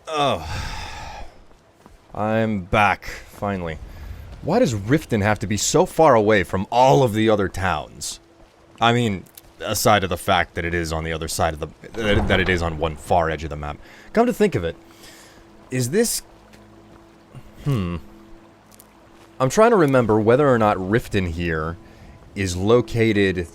Oh. I'm back, finally. Why does Riften have to be so far away from all of the other towns? I mean, aside of the fact that it is on the other side of the... that it is on one far edge of the map. Come to think of it, is this... I'm trying to remember whether or not Riften here is located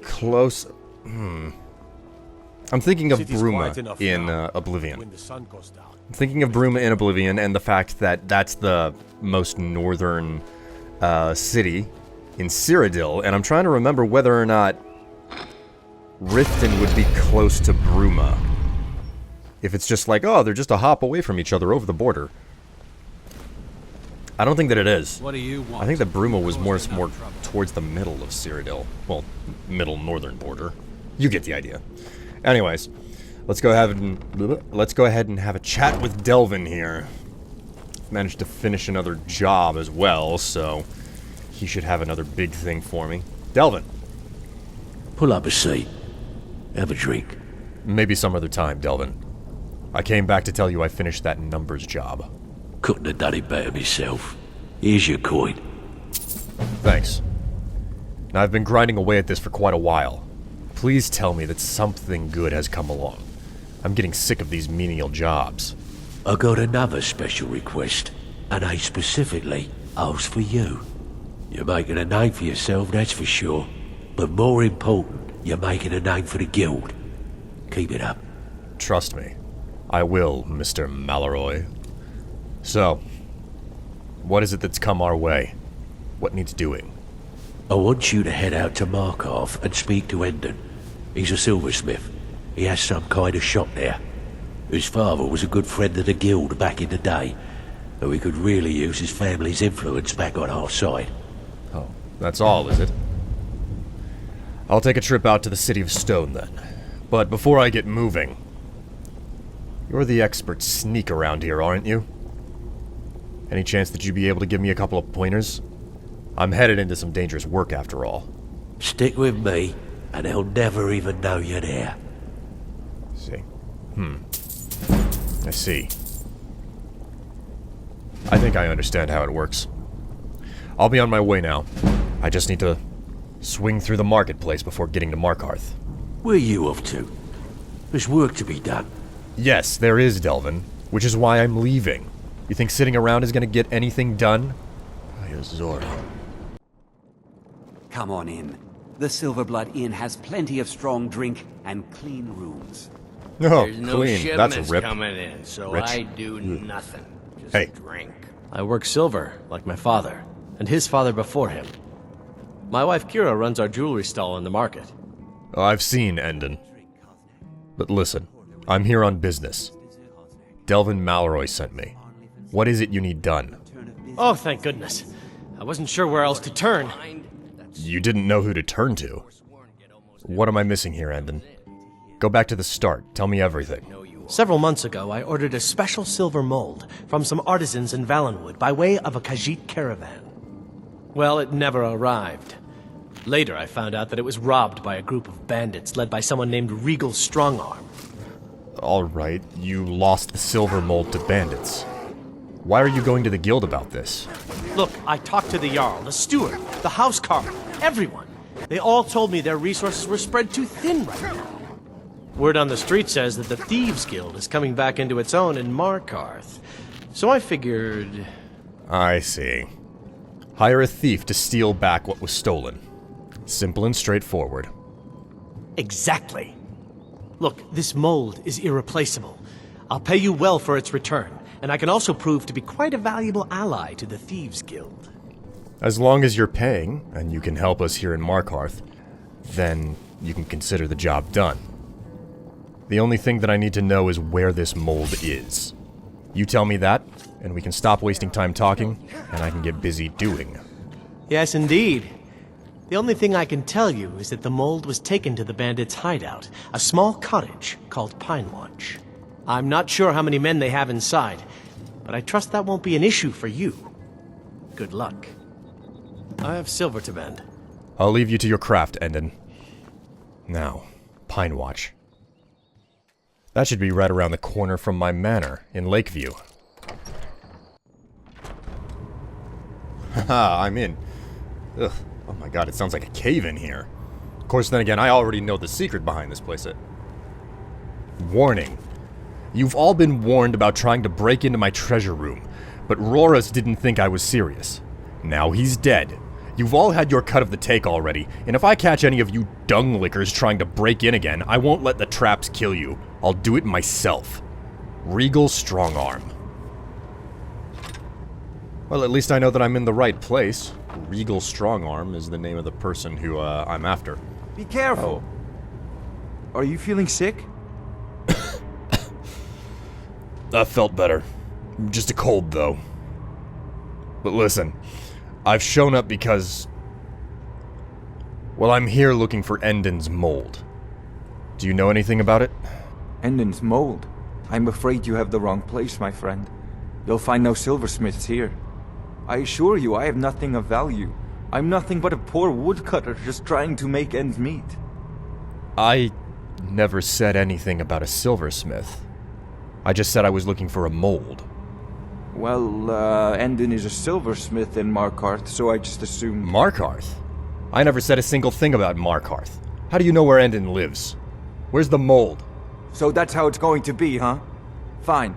close... I'm thinking of Bruma in Oblivion. I'm thinking of Bruma in Oblivion and the fact that that's the most northern city in Cyrodiil, and I'm trying to remember whether or not Riften would be close to Bruma. If it's just like, oh, they're just a hop away from each other over the border. I don't think that it is. What do you want? I think that Bruma was more towards the middle of Cyrodiil. Well, middle northern border. You get the idea. Anyways, let's go ahead and have a chat with Delvin here. Managed to finish another job as well, so he should have another big thing for me. Delvin. Pull up a seat. Have a drink. Maybe some other time, Delvin. I came back to tell you I finished that numbers job. Couldn't have done it better myself. Here's your coin. Thanks. Now, I've been grinding away at this for quite a while. Please tell me that something good has come along. I'm getting sick of these menial jobs. I got another special request, and I specifically asked for you. You're making a name for yourself, that's for sure. But more important, you're making a name for the guild. Keep it up. Trust me. I will, Mr. Malloy. So, what is it that's come our way? What needs doing? I want you to head out to Markarth and speak to Endon. He's a silversmith. He has some kind of shop there. His father was a good friend of the guild back in the day, and we could really use his family's influence back on our side. Oh, that's all, is it? I'll take a trip out to the City of Stone, then. But before I get moving... You're the expert sneak around here, aren't you? Any chance that you'd be able to give me a couple of pointers? I'm headed into some dangerous work after all. Stick with me, and they'll never even know you're there. See. I see. I think I understand how it works. I'll be on my way now. I just need to swing through the marketplace before getting to Markarth. Where are you off to? There's work to be done. Yes, there is, Delvin. Which is why I'm leaving. You think sitting around is gonna get anything done? Zora. Come on in. The Silverblood Inn has plenty of strong drink and clean rooms. Oh, There's no clean. shipments That's a rip. coming in, so Rich. I do nothing. Just Hey. drink. I work silver, like my father, and his father before him. My wife Kira runs our jewelry stall in the market. Oh, I've seen Endon. But listen, I'm here on business. Delvin Malloy sent me. What is it you need done? Oh, thank goodness. I wasn't sure where else to turn. You didn't know who to turn to. What am I missing here, Endon? Go back to the start. Tell me everything. Several months ago, I ordered a special silver mold from some artisans in Valenwood by way of a Khajiit caravan. Well, it never arrived. Later, I found out that it was robbed by a group of bandits led by someone named Regal Strongarm. Alright, you lost the silver mold to bandits. Why are you going to the guild about this? Look, I talked to the Jarl, the steward, the housecarl, everyone. They all told me their resources were spread too thin right now. Word on the street says that the Thieves Guild is coming back into its own in Markarth. So I figured... I see. Hire a thief to steal back what was stolen. Simple and straightforward. Exactly. Look, this mold is irreplaceable. I'll pay you well for its return, and I can also prove to be quite a valuable ally to the Thieves Guild. As long as you're paying, and you can help us here in Markarth, then you can consider the job done. The only thing that I need to know is where this mold is. You tell me that, and we can stop wasting time talking, and I can get busy doing. Yes, indeed. The only thing I can tell you is that the mold was taken to the bandits' hideout, a small cottage called Pinewatch. I'm not sure how many men they have inside, but I trust that won't be an issue for you. Good luck. I have silver to mend. I'll leave you to your craft, Endon. Now, Pinewatch. That should be right around the corner from my manor in Lakeview. Haha, I'm in. Ugh. Oh my god, it sounds like a cave in here. Of course, then again, I already know the secret behind this place. Warning. You've all been warned about trying to break into my treasure room, but Rorus didn't think I was serious. Now he's dead. You've all had your cut of the take already, and if I catch any of you dung lickers trying to break in again, I won't let the traps kill you. I'll do it myself. Regal Strongarm. Well, at least I know that I'm in the right place. Regal Strongarm is the name of the person who, I'm after. Be careful! Are you feeling sick? I felt better. Just a cold, though. But listen, I've shown up because... well, I'm here looking for Endon's mold. Do you know anything about it? Endon's mold? I'm afraid you have the wrong place, my friend. You'll find no silversmiths here. I assure you, I have nothing of value. I'm nothing but a poor woodcutter just trying to make ends meet. I never said anything about a silversmith. I just said I was looking for a mold. Well, Endon is a silversmith in Markarth, so I just assumed... Markarth? I never said a single thing about Markarth. How do you know where Endon lives? Where's the mold? So that's how it's going to be, huh? Fine.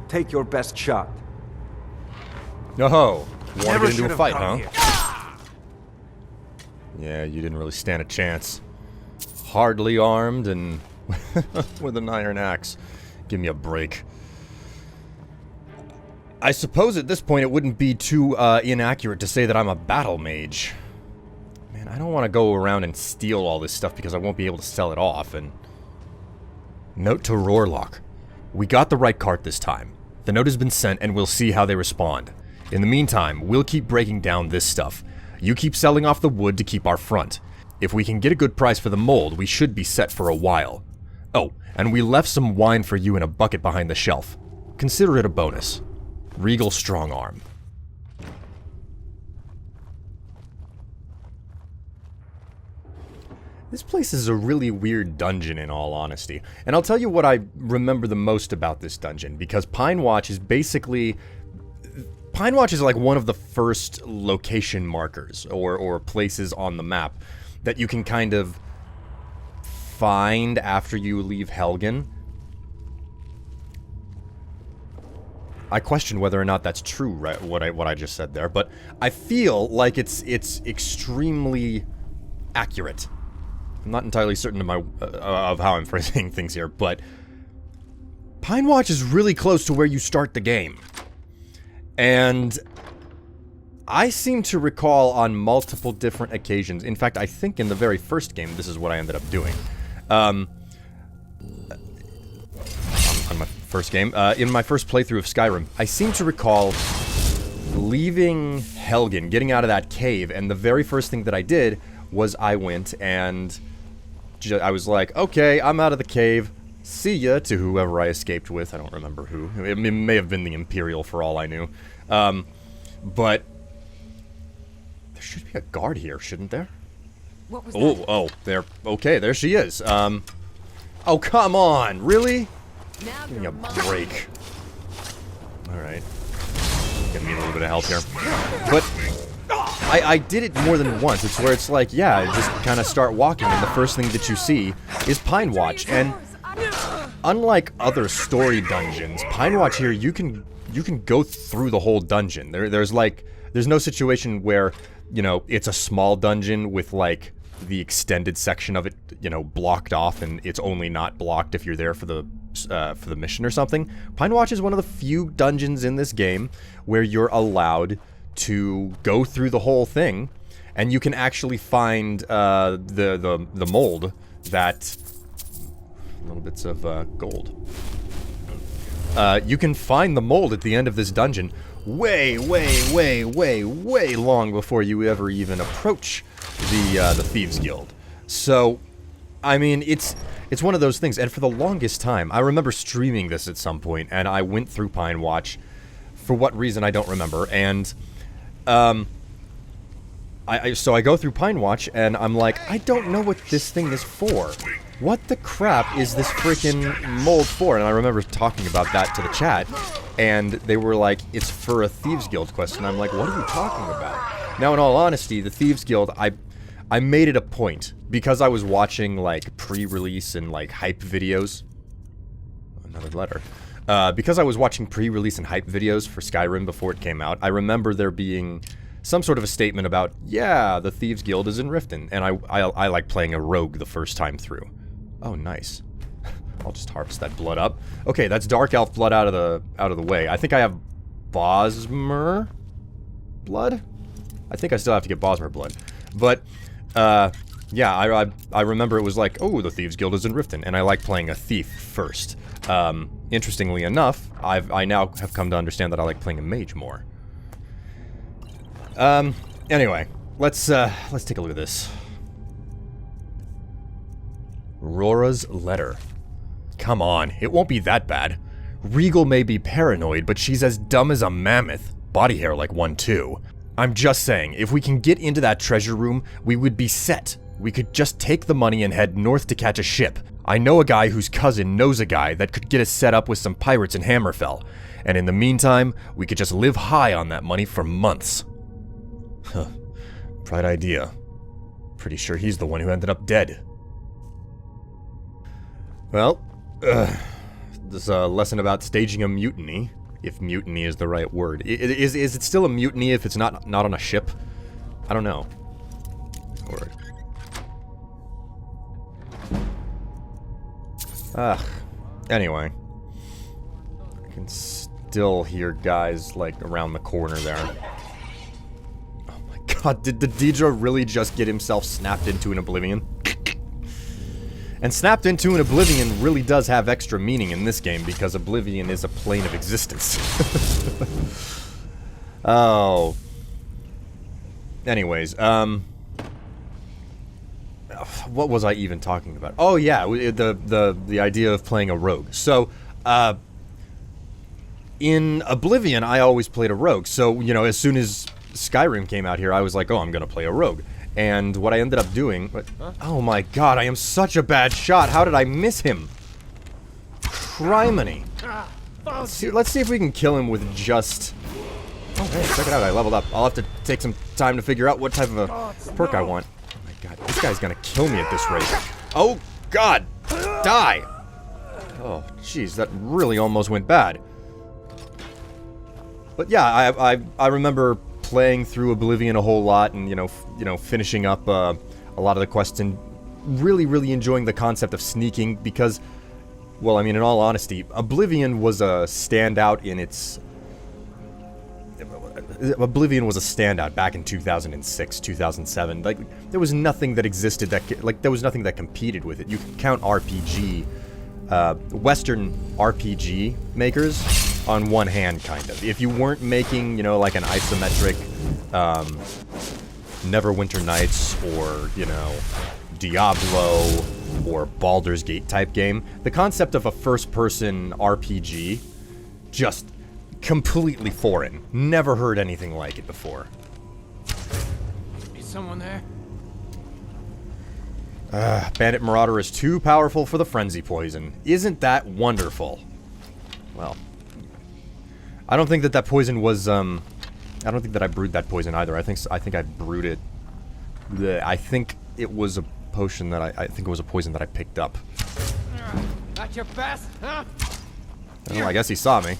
Take your best shot. No, wanna Never get into should a have fight, come huh? here. Yeah, you didn't really stand a chance. Hardly armed and with an iron axe. Give me a break. I suppose at this point it wouldn't be too inaccurate to say that I'm a battle mage. Man, I don't want to go around and steal all this stuff because I won't be able to sell it off, and... Note to Rorlock. We got the right cart this time. The note has been sent and we'll see how they respond. In the meantime, we'll keep breaking down this stuff. You keep selling off the wood to keep our front. If we can get a good price for the mold, we should be set for a while. Oh, and we left some wine for you in a bucket behind the shelf. Consider it a bonus. Regal Strongarm. This place is a really weird dungeon, in all honesty. And I'll tell you what I remember the most about this dungeon, because Pinewatch is basically... Pinewatch is like one of the first location markers, or places on the map, that you can kind of find after you leave Helgen. I question whether or not that's true, right, what I just said there, but I feel like it's extremely accurate. I'm not entirely certain of how I'm phrasing things here, but Pinewatch is really close to where you start the game. And I seem to recall on multiple different occasions, in fact, I think in the very first game, this is what I ended up doing. On my first game, in my first playthrough of Skyrim, I seem to recall leaving Helgen, getting out of that cave, and the very first thing that I did was I went and I was like, okay, I'm out of the cave, see ya, to whoever I escaped with. I don't remember who. It may have been the Imperial for all I knew. But there should be a guard here, shouldn't there? What was that? Oh, there. Okay, there she is. Oh, come on, really? Now Give me you're a mine. break. Alright. Gonna need a little bit of help here. But I did it more than once. It's where it's like, yeah, just kind of start walking, and the first thing that you see is Pinewatch. And unlike other story dungeons, Pinewatch here, you can go through the whole dungeon. There's no situation where, you know, it's a small dungeon with, like, the extended section of it, you know, blocked off, and it's only not blocked if you're there for the mission or something. Pinewatch is one of the few dungeons in this game where you're allowed to go through the whole thing, and you can actually find the mold that... little bits of gold. You can find the mold at the end of this dungeon way long before you ever even approach the Thieves Guild. So, I mean, it's one of those things, and for the longest time, I remember streaming this at some point, and I went through Pinewatch, for what reason I don't remember, and So I go through Pinewatch, and I'm like, I don't know what this thing is for. What the crap is this freaking mold for? And I remember talking about that to the chat, and they were like, it's for a Thieves Guild quest, and I'm like, what are you talking about? Now, in all honesty, the Thieves Guild, I made it a point, because I was watching, like, pre-release and, like, hype videos. Another letter. Because I was watching pre-release and hype videos for Skyrim before it came out, I remember there being some sort of a statement about, yeah, the Thieves Guild is in Riften, and I like playing a rogue the first time through. Oh, nice. I'll just harvest that blood up. Okay, that's Dark Elf blood out of the way. I think I have Bosmer blood? I think I still have to get Bosmer blood. But, yeah, I remember it was like, oh, the Thieves Guild is in Riften, and I like playing a thief first. Interestingly enough, I now have come to understand that I like playing a mage more. Anyway, let's take a look at this. Rora's letter. Come on, it won't be that bad. Regal may be paranoid, but she's as dumb as a mammoth. Body hair like one too. I'm just saying, if we can get into that treasure room, we would be set. We could just take the money and head north to catch a ship. I know a guy whose cousin knows a guy that could get us set up with some pirates in Hammerfell. And in the meantime, we could just live high on that money for months. Huh. Bright idea. Pretty sure he's the one who ended up dead. Well, this is a lesson about staging a mutiny, if mutiny is the right word. Is it still a mutiny if it's not on a ship? I don't know. Word. Anyway. I can still hear guys, like, around the corner there. Oh my god, did the Deidre really just get himself snapped into an oblivion? And snapped into an oblivion really does have extra meaning in this game, because oblivion is a plane of existence. Oh. Anyways, what was I even talking about? Oh yeah, the idea of playing a rogue. So, in Oblivion, I always played a rogue. So, you know, as soon as Skyrim came out here, I was like, oh, I'm gonna play a rogue. And what I ended up doing... Oh my god, I am such a bad shot. How did I miss him? Criminy. Let's see if we can kill him with just... Oh, hey, check it out. I leveled up. I'll have to take some time to figure out what type of a perk I want. Oh my god, this guy's gonna kill me at this rate. Oh god! Die! Oh, jeez, that really almost went bad. But yeah, I remember playing through Oblivion a whole lot, and you know, finishing up a lot of the quests, and really enjoying the concept of sneaking, because, well, I mean, in all honesty, Oblivion was a standout in its... Oblivion was a standout back in 2006, 2007. Like, there was nothing that existed that, like, there was nothing that competed with it. You can count RPG, Western RPG makers on one hand, kind of. If you weren't making, you know, like an isometric, Neverwinter Nights, or, you know, Diablo, or Baldur's Gate type game, the concept of a first-person RPG just completely foreign. Never heard anything like it before. Is someone there? Bandit Marauder is too powerful for the frenzy poison. Isn't that wonderful? Well, I don't think that poison was, I don't think that I brewed that poison either. I think I brewed it. Bleh, I think it was a potion that I think it was a poison that I picked up. At your best, huh? Well, I guess he saw me.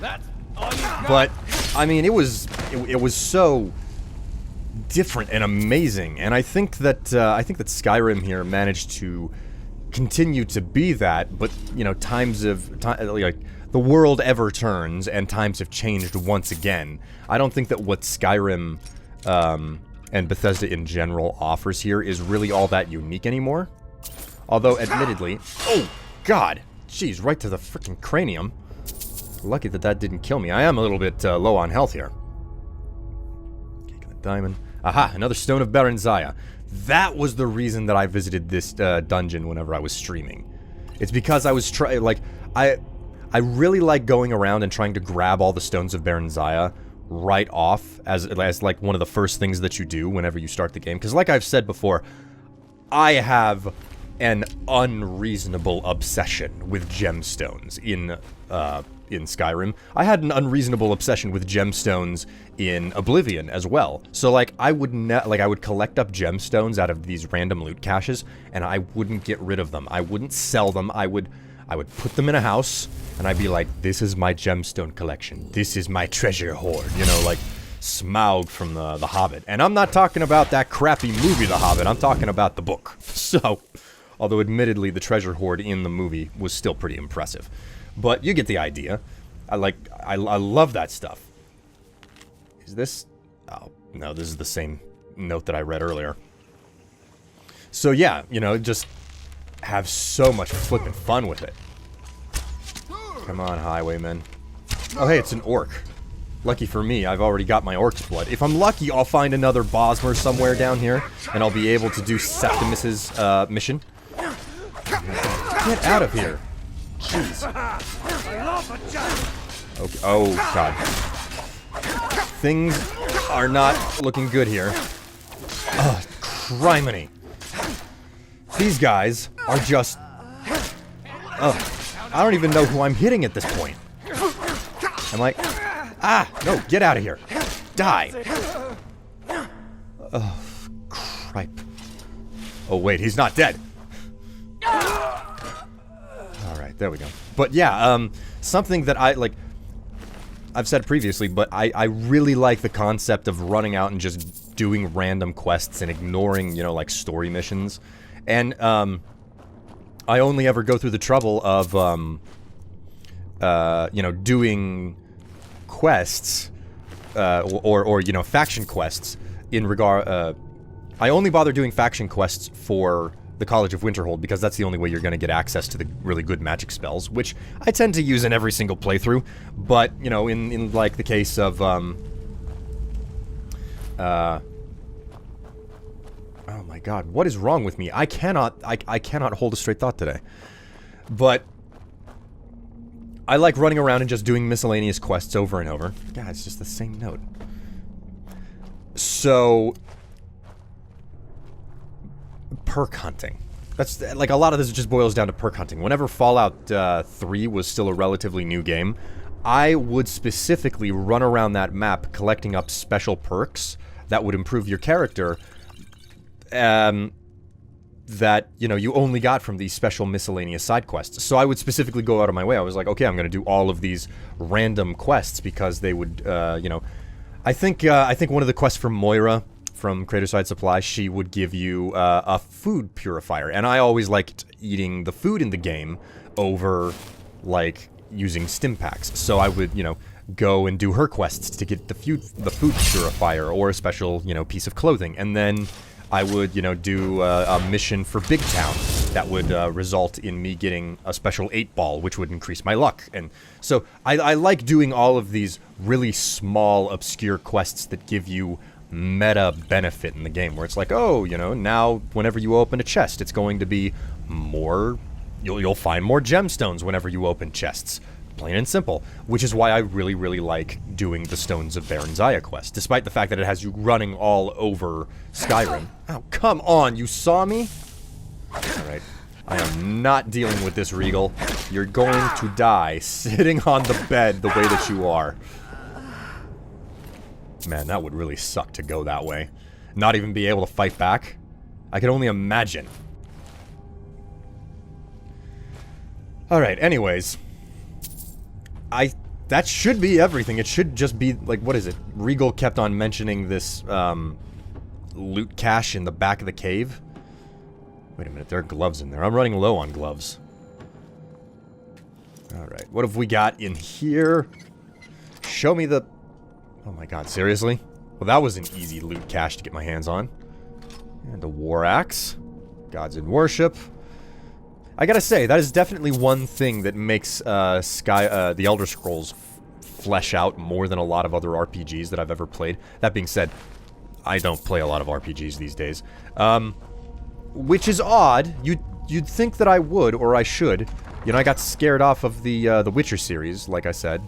That's all you got. But I mean, it was so different and amazing, and I think that Skyrim here managed to continue to be that. But you know, like, the world ever turns, and times have changed once again. I don't think that what Skyrim and Bethesda in general offers here is really all that unique anymore. Although, admittedly, oh god. Jeez, right to the freaking cranium. Lucky that didn't kill me. I am a little bit low on health here. Cake of the diamond. Aha, another stone of Baranzaya. That was the reason that I visited this dungeon whenever I was streaming. It's because I was I really like going around and trying to grab all the stones of Baranzaya right off as like one of the first things that you do whenever you start the game. Because like I've said before, I have an unreasonable obsession with gemstones in Skyrim. I had an unreasonable obsession with gemstones in Oblivion as well. So like I would collect up gemstones out of these random loot caches, and I wouldn't get rid of them. I wouldn't sell them. I would put them in a house, and I'd be like, this is my gemstone collection. This is my treasure hoard. You know, like Smaug from the Hobbit. And I'm not talking about that crappy movie, The Hobbit. I'm talking about the book. So, although admittedly the treasure hoard in the movie was still pretty impressive. But you get the idea. I love that stuff. Is this... Oh, no, this is the same note that I read earlier. So yeah, you know, just have so much flippin' fun with it. Come on, highwayman. Oh, hey, it's an orc. Lucky for me, I've already got my orc's blood. If I'm lucky, I'll find another Bosmer somewhere down here, and I'll be able to do Septimus's mission. Get out of here. Jeez. Okay. Oh, God. Things are not looking good here. Ugh, criminy. These guys are just... Ugh. I don't even know who I'm hitting at this point. I'm like... Ah! No, get out of here. Die. Ugh, cripe. Oh, wait, he's not dead. Alright, there we go. But yeah, something that I've said previously, but I really like the concept of running out and just doing random quests and ignoring, you know, like, story missions. And, I only ever go through the trouble of, you know, doing quests, or, you know, faction quests in regard, I only bother doing faction quests for the College of Winterhold because that's the only way you're going to get access to the really good magic spells, which I tend to use in every single playthrough. But, you know, in like the case of, oh my god, what is wrong with me? I cannot hold a straight thought today. But I like running around and just doing miscellaneous quests over and over. God, it's just the same note. So... perk hunting. That's, like, a lot of this just boils down to perk hunting. Whenever Fallout 3 was still a relatively new game, I would specifically run around that map collecting up special perks that would improve your character, that, you know, you only got from these special miscellaneous side quests. So I would specifically go out of my way. I was like, okay, I'm gonna do all of these random quests because they would, you know... I think one of the quests from Moira from Craterside Supply, she would give you a food purifier, and I always liked eating the food in the game over, like, using stim packs. So I would, you know, go and do her quests to get the food purifier or a special, you know, piece of clothing, and then I would, you know, do a mission for Big Town that would result in me getting a special 8-ball, which would increase my luck. And so I like doing all of these really small, obscure quests that give you meta benefit in the game, where it's like, oh, you know, now whenever you open a chest, it's going to be more, you'll find more gemstones whenever you open chests. Plain and simple. Which is why I really, really like doing the Stones of Baron Zaya quest, despite the fact that it has you running all over Skyrim. Oh, come on, you saw me? Alright. I am not dealing with this, Regal. You're going to die sitting on the bed the way that you are. Man, that would really suck to go that way. Not even be able to fight back. I can only imagine. Alright, anyways. That should be everything. It should just be, like, what is it? Regal kept on mentioning this, loot cache in the back of the cave. Wait a minute, there are gloves in there. I'm running low on gloves. Alright, what have we got in here? Show me the... Oh my god, seriously? Well, that was an easy loot cache to get my hands on. And a war axe. Gods in worship. I gotta say, that is definitely one thing that makes the Elder Scrolls flesh out more than a lot of other RPGs that I've ever played. That being said, I don't play a lot of RPGs these days. Which is odd. You'd think that I would, or I should. You know, I got scared off of the Witcher series, like I said.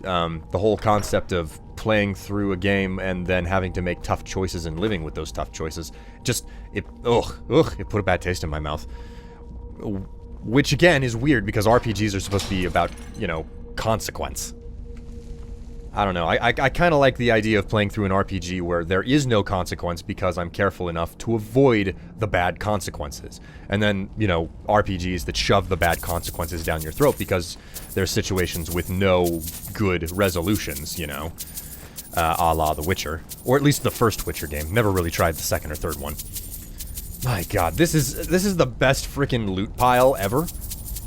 The whole concept of playing through a game and then having to make tough choices and living with those tough choices. It put a bad taste in my mouth. Which, again, is weird because RPGs are supposed to be about, you know, consequence. I don't know. I kind of like the idea of playing through an RPG where there is no consequence because I'm careful enough to avoid the bad consequences. And then, you know, RPGs that shove the bad consequences down your throat because there's situations with no good resolutions, you know. A la The Witcher. Or at least the first Witcher game. Never really tried the second or third one. My god, this is the best freaking loot pile ever.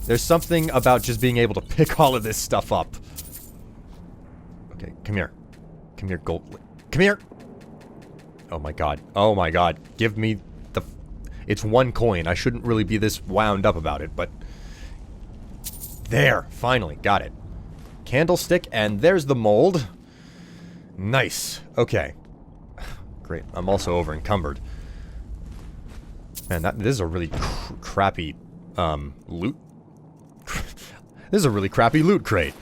There's something about just being able to pick all of this stuff up. Okay, come here. Come here, gold. Come here! Oh my god. Oh my god. Give me the... It's 1 coin. I shouldn't really be this wound up about it, but... There! Finally. Got it. Candlestick, and there's the mold. Nice. Okay. Great. I'm also over encumbered. Man, this is a really crappy, loot. This is a really crappy loot crate.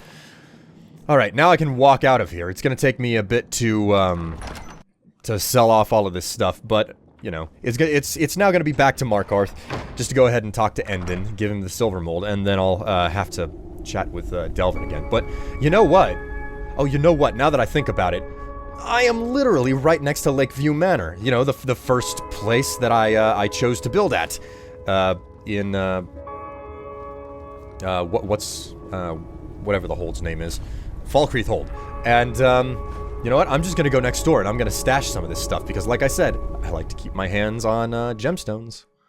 Alright, now I can walk out of here. It's gonna take me a bit to sell off all of this stuff, but, you know, it's now gonna be back to Markarth, just to go ahead and talk to Endon, give him the silver mold, and then I'll, have to chat with, Delvin again. But, you know what? Oh, you know what? Now that I think about it, I am literally right next to Lakeview Manor. You know, the first place that I chose to build at. Whatever the hold's name is. Falkreath Hold. And, you know what? I'm just gonna go next door and I'm gonna stash some of this stuff because, like I said, I like to keep my hands on, gemstones.